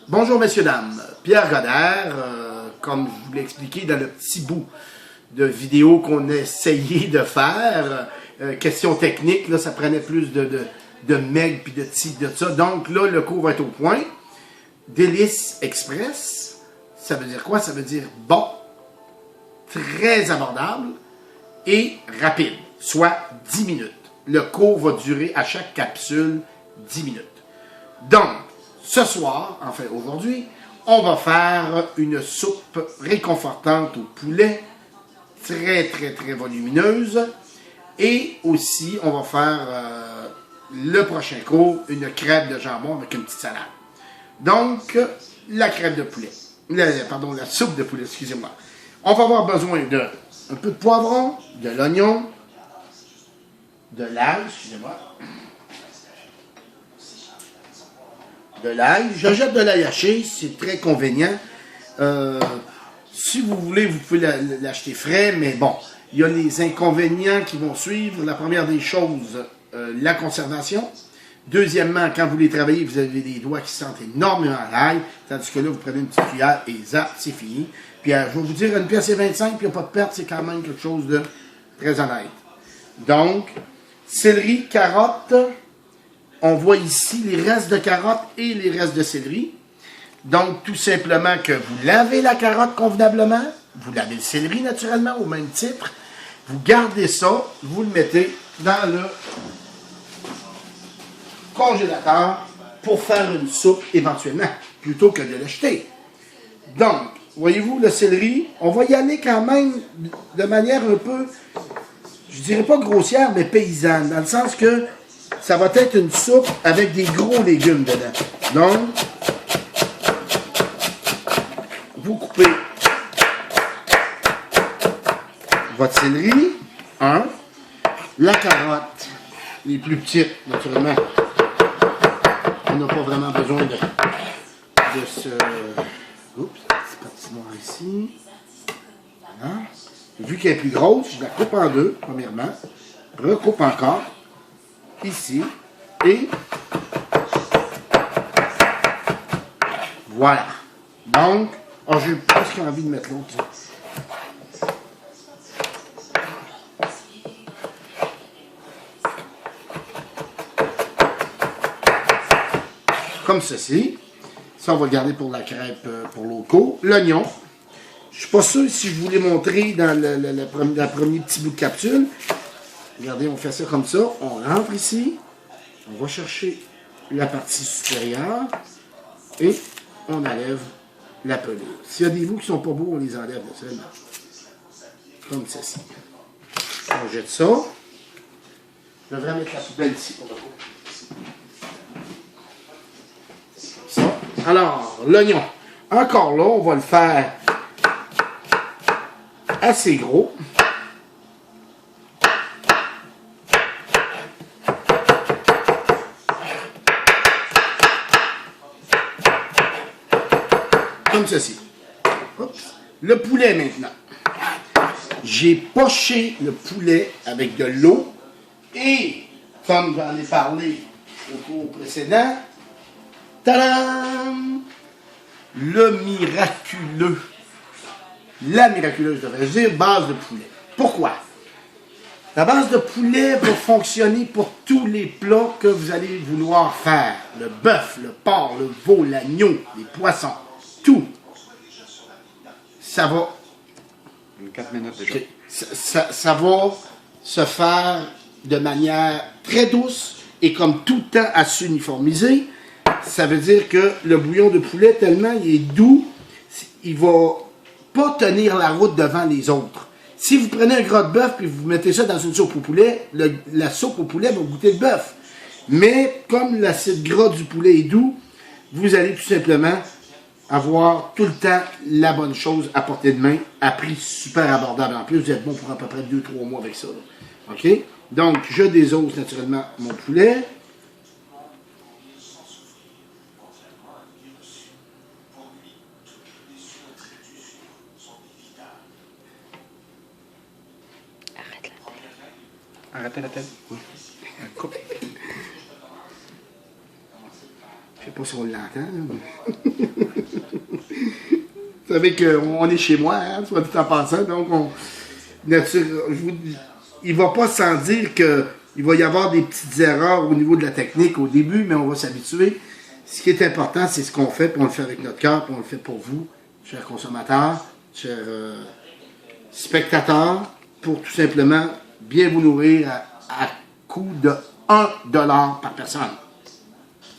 Bonjour messieurs, dames, Pierre Godert, comme je vous l'ai expliqué dans le petit bout de vidéo qu'on a essayé de faire, question technique, là ça prenait plus de meg puis de ci, de ça, donc là le cours va être au point. Délice Express, ça veut dire quoi? Ça veut dire bon, très abordable et rapide, soit 10 minutes. Le cours va durer à chaque capsule 10 minutes. Donc, ce soir, enfin aujourd'hui, on va faire une soupe réconfortante au poulet, très volumineuse. Et aussi, on va faire le prochain cours, une crêpe de jambon avec une petite salade. Donc, la crêpe de poulet. La soupe de poulet, excusez-moi. On va avoir besoin de un peu de poivron, de l'oignon, de l'ail, excusez-moi. De l'ail. Je jette de l'ail haché, c'est très convenient. Si vous voulez, vous pouvez l'acheter frais, mais bon, il y a les inconvénients qui vont suivre. La première des choses, la conservation. Deuxièmement, quand vous les travaillez, vous avez des doigts qui sentent énormément l'ail, tandis que là, vous prenez une petite cuillère et zap, c'est fini. Puis je vais vous dire, une pièce et 25, puis il n'y a pas de perte, c'est quand même quelque chose de très honnête. Donc, céleri, carottes. On voit ici les restes de carottes et les restes de céleri. Donc, tout simplement que vous lavez la carotte convenablement, vous lavez le céleri naturellement au même titre, vous gardez ça, vous le mettez dans le congélateur pour faire une soupe éventuellement, plutôt que de le jeter. Donc, voyez-vous, le céleri, on va y aller quand même de manière un peu, je dirais pas grossière, mais paysanne, dans le sens que ça va être une soupe avec des gros légumes dedans. Donc, vous coupez votre céleri, la carotte, les plus petites, naturellement. On n'a pas vraiment besoin de ce... Oups, c'est parti noir ici. Voilà. Vu qu'elle est plus grosse, je la coupe en deux, premièrement. Recoupe encore. Ici, et voilà. Donc, j'ai presque envie de mettre l'autre. Comme ceci. Ça, on va le garder pour la crêpe, pour l'autre cours. L'oignon. Je ne suis pas sûr si je vous l'ai montré dans le premier petit bout de capsule. Regardez, on fait ça comme ça. On rentre ici. On va chercher la partie supérieure. Et on enlève la pelure. S'il y a des bouts qui ne sont pas beaux, on les enlève naturellement. Comme ceci. On jette ça. Je devrais mettre la poubelle ici pour le coup. Ça. Alors, l'oignon. Encore là, on va le faire assez gros. Comme ceci. Oups. Le poulet maintenant. J'ai poché le poulet avec de l'eau et, comme j'en ai parlé au cours précédent, tadam! La miraculeuse, devrais-je dire, base de poulet. Pourquoi? La base de poulet va fonctionner pour tous les plats que vous allez vouloir faire. Le bœuf, le porc, le veau, l'agneau, les poissons. Tout. Ça va. 4 minutes déjà. Okay. Ça va se faire de manière très douce et comme tout le temps à s'uniformiser. Ça veut dire que le bouillon de poulet, tellement il est doux, il va pas tenir la route devant les autres. Si vous prenez un gras de bœuf et vous mettez ça dans une soupe au poulet, la soupe au poulet va goûter le bœuf. Mais comme l'acide gras du poulet est doux, vous allez tout simplement avoir tout le temps la bonne chose à portée de main, à prix super abordable. En plus, vous êtes bon pour à peu près 2-3 mois avec ça. Là. OK? Donc, je désose naturellement mon poulet. Arrêtez la tête. Oui. Coupe. Je sais pas si on l'entend. Vous savez qu'on est chez moi, hein, soit tout en passant, donc il ne va pas sans dire qu'il va y avoir des petites erreurs au niveau de la technique au début, mais on va s'habituer. Ce qui est important, c'est ce qu'on fait, puis on le fait avec notre cœur, puis on le fait pour vous, chers consommateurs, chers spectateurs, pour tout simplement bien vous nourrir à coût de $1 par personne.